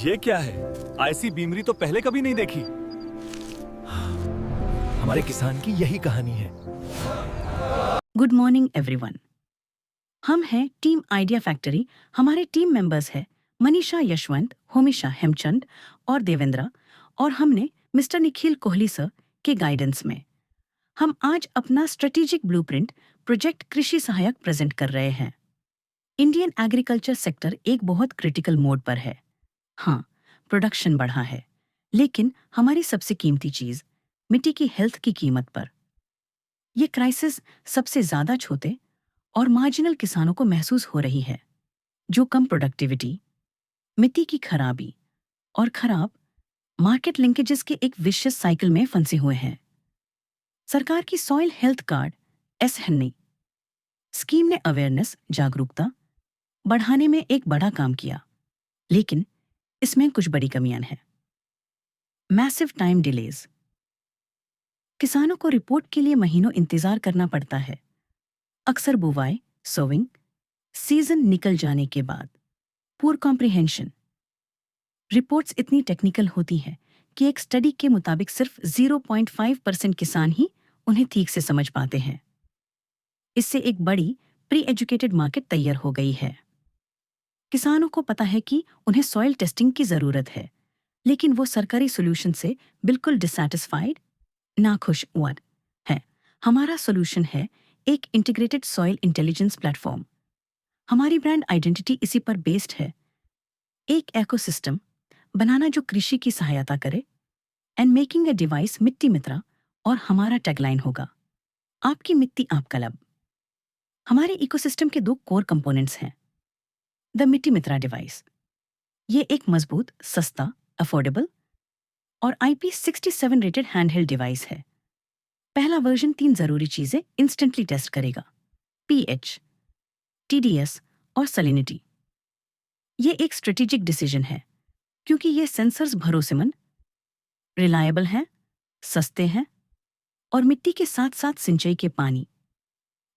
ये क्या है? ऐसी बीमरी तो पहले कभी नहीं देखी। हमारे किसान की यही कहानी है। Good morning everyone. हम हैं टीम आइडिया फैक्ट्री। हमारे टीम मेंबर्स हैं मनीषा यशवंत, होमिशा हेमचंद और देवेंद्रा, और हमने मिस्टर निखिल कोहली सर के गाइडेंस में हम आज अपना स्ट्रेटेजिक ब्लूप्रिंट प्रोजेक्ट कृषि सहायक प्रेजेंट कर रहे हैं। इंडियन एग्रीकल्चर सेक्टर एक बहुत क्रिटिकल मोड पर है। हाँ, प्रोडक्शन बढ़ा है, लेकिन हमारी सबसे कीमती चीज मिट्टी की हेल्थ की कीमत पर। ये क्राइसिस सबसे ज्यादा छोटे और मार्जिनल किसानों को महसूस हो रही है, जो कम प्रोडक्टिविटी, मिट्टी की खराबी और खराब मार्केट लिंकेजेस के एक विशियस साइकिल में फंसे हुए हैं। सरकार की सॉइल हेल्थ कार्ड एसएनई स्कीम ने अवेयरनेस जागरूकता बढ़ाने में एक बड़ा काम किया, लेकिन इसमें कुछ बड़ी कमियां हैं। मैसिव टाइम डिलेज, किसानों को रिपोर्ट के लिए महीनों इंतजार करना पड़ता है। अक्सर बुवाई, सोविंग सीजन निकल जाने के बाद। पुअर कॉम्प्रिहेंशन, रिपोर्ट्स इतनी टेक्निकल होती हैं कि एक स्टडी के मुताबिक सिर्फ 0.5% किसान ही उन्हें ठीक से समझ पाते हैं। इससे एक बड़ी प्री एजुकेटेड मार्केट तैयार हो गई है। किसानों को पता है कि उन्हें सॉइल टेस्टिंग की जरूरत है, लेकिन वो सरकारी सॉल्यूशन से बिल्कुल डिसैटिस्फाइड, नाखुश है। हमारा सॉल्यूशन है एक इंटीग्रेटेड सॉइल इंटेलिजेंस प्लेटफॉर्म। हमारी ब्रांड आइडेंटिटी इसी पर बेस्ड है। एक इकोसिस्टम बनाना जो कृषि की सहायता करे, एंड मेकिंग अ डिवाइस मिट्टी मित्रा, और हमारा टैगलाइन होगा आपकी मिट्टी आपका लब। हमारे इकोसिस्टम के 2 कोर कंपोनेंट्स हैं। द मिट्टी मित्रा डिवाइस, ये एक मजबूत, सस्ता, अफोर्डेबल और IP67 रेटेड हैंडहेल्ड डिवाइस है। पहला वर्जन 3 जरूरी चीजें इंस्टेंटली टेस्ट करेगा: पीएच, TDS और सैलिनिटी। ये एक स्ट्रेटेजिक डिसीजन है, क्योंकि ये सेंसर्स भरोसेमंद, रिलायबल हैं, सस्ते हैं और मिट्टी के साथ साथ सिंचाई के पानी,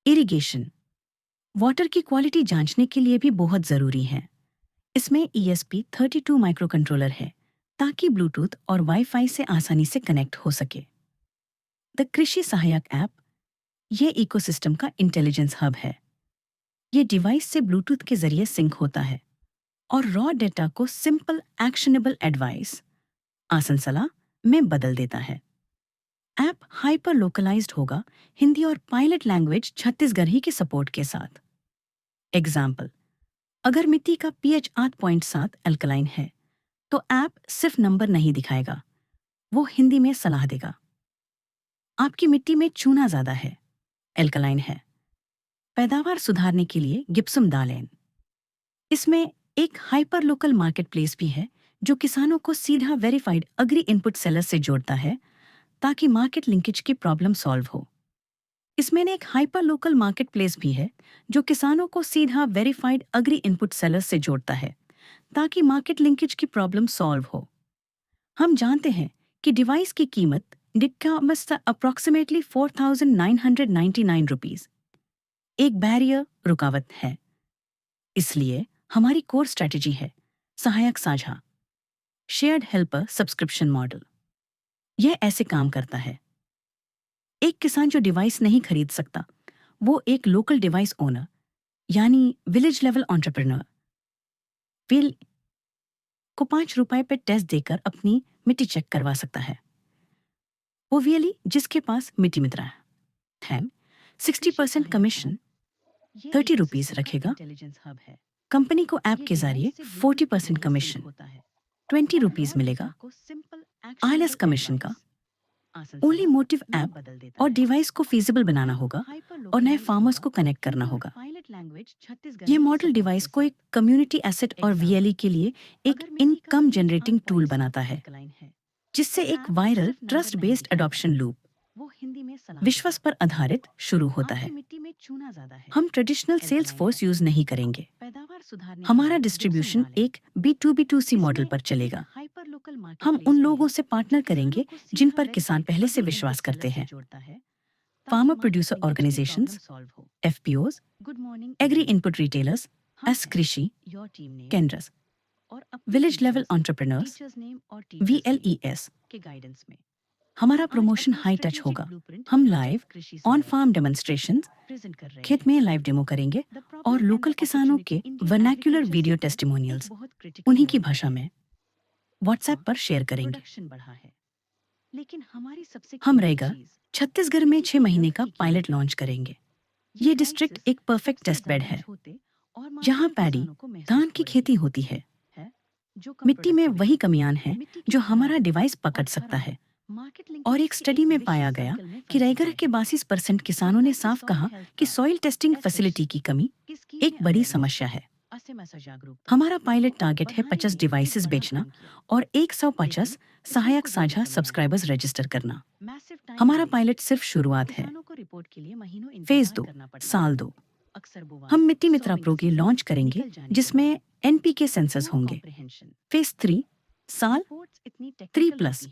इरिगेशन, वाटर की क्वालिटी जांचने के लिए भी बहुत जरूरी है। इसमें ESP32 माइक्रो कंट्रोलर है, ताकि ब्लूटूथ और वाईफाई से आसानी से कनेक्ट हो सके। द कृषि सहायक ऐप, ये इकोसिस्टम का इंटेलिजेंस हब है। ये डिवाइस से ब्लूटूथ के जरिए सिंक होता है और रॉ डेटा को सिंपल एक्शनेबल एडवाइस, आसान सलाह में बदल देता है। ऐप हाइपर लोकलाइज्ड होगा, हिंदी और पायलट लैंग्वेज छत्तीसगढ़ी के सपोर्ट के साथ। एग्जाम्पल, अगर मिट्टी का pH 8.7 अल्कलाइन है, तो ऐप सिर्फ नंबर नहीं दिखाएगा, वो हिंदी में सलाह देगा। आपकी मिट्टी में चूना ज्यादा है, अल्कलाइन है, पैदावार सुधारने के लिए गिप्सम डालें। इसमें एक हाइपर लोकल मार्केट प्लेस भी है, जो किसानों को सीधा वेरीफाइड अग्री इनपुट सेलर से जोड़ता है, ताकि मार्केट लिंकेज की प्रॉब्लम सॉल्व हो। इसमें एक हाइपर लोकल मार्केट प्लेस भी है, जो किसानों को सीधा वेरीफाइड अग्री इनपुट सेलर से जोड़ता है, ताकि मार्केट लिंकेज की प्रॉब्लम सॉल्व हो। हम जानते हैं कि डिवाइस की कीमत अप्रोक्सीमेटली 4,999 रुपीज एक बैरियर रुकावट है। इसलिए हमारी कोर स्ट्रेटेजी है सहायक साझा, शेयर्ड हेल्पर सब्सक्रिप्शन मॉडल। यह ऐसे काम करता है: एक किसान जो डिवाइस नहीं खरीद सकता, वो एक लोकल डिवाइस ओनर यानी विलेज लेवल एंटरप्रेन्योर विल को 5 रुपए पे टेस्ट देकर अपनी मिट्टी चेक करवा सकता है। वो वियली जिसके पास मिट्टी मित्रा है 60% कमीशन 30 रुपीज रखेगा। कंपनी को ऐप के जरिए 40% कमीशन 20 रुपीज मिलेगा। ILS कमीशन का ओनली मोटिव ऐप और डिवाइस को फीजिबल बनाना होगा और नए फार्मर्स को कनेक्ट करना होगा। ये मॉडल डिवाइस को एक कम्युनिटी एसेट और VLE के लिए एक इनकम जनरेटिंग टूल बनाता है, जिससे एक viral trust based adoption loop विश्वास पर आधारित शुरू होता है। हम ट्रेडिशनल सेल्स फोर्स यूज नहीं करेंगे। हमारा डिस्ट्रीब्यूशन एक B2B2C मॉडल पर चलेगा। हम उन लोगों से पार्टनर करेंगे जिन पर किसान पहले से विश्वास करते हैं: farmer producer organisations, FPOs, agri input retailers, एस कृषि केंद्रस विलेज लेवल एंटरप्रेन्योर्स VLES के गाइडेंस में हमारा प्रमोशन हाई टच होगा। हम live on farm demonstration present कर रहे खेत में लाइव डेमो करेंगे और लोकल किसानों के वर्नाक्युलर वीडियो टेस्टिमोनियल्स उन्हीं की भाषा में व्हाट्सएप पर शेयर करेंगे। प्रोडक्शन बढ़ा है, लेकिन हमारी सबसे हम कीमती रहेगा चीज छत्तीसगढ़ में 6 महीने का मेहनत की पायलट कीमत लॉन्च करेंगे। ये ये डिस्ट्रिक्ट एक परफेक्ट टेस्ट बेड है जहां पैडी धान की खेती होती है। मिट्टी में वही कमियान है जो हमारा डिवाइस पकड़ सकता है। और एक स्टडी में पाया गया कि रायगढ़ के 32% किसानों ने साफ कहा कि सॉइल टेस्टिंग फैसिलिटी की कमी एक बड़ी समस्या है। हमारा पायलट टारगेट है 50 डिवाइसेस बेचना और 150 सहायक साझा सब्सक्राइबर्स रजिस्टर करना। हमारा पायलट सिर्फ शुरुआत है। फेज 2 साल 2 हम मिट्टी मित्रा प्रो की लॉन्च करेंगे जिसमें NPK सेंसर्स होंगे। फेज 3 साल 3+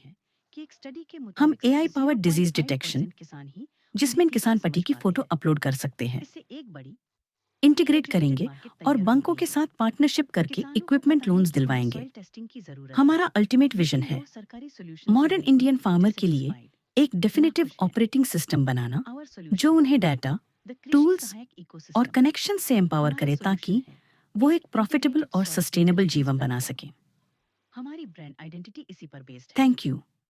हम AI पावर्ड डिजीज डिटेक्शन जिसमें किसान पट्टी की फोटो अपलोड कर सकते हैं इंटीग्रेट करेंगे और बैंकों के साथ पार्टनरशिप करके इक्विपमेंट लोन्स दिलवाएंगे। हमारा अल्टीमेट विजन है मॉडर्न इंडियन फार्मर के लिए एक डेफिनेटिव ऑपरेटिंग सिस्टम बनाना जो उन्हें डाटा, टूल्स और कनेक्शन से एम्पावर करे ताकि वो एक प्रॉफिटेबल और सस्टेनेबल जीवन बना सके। हमारी ब्रांड आइडेंटिटी इसी पर बेस्ड है। Thank you.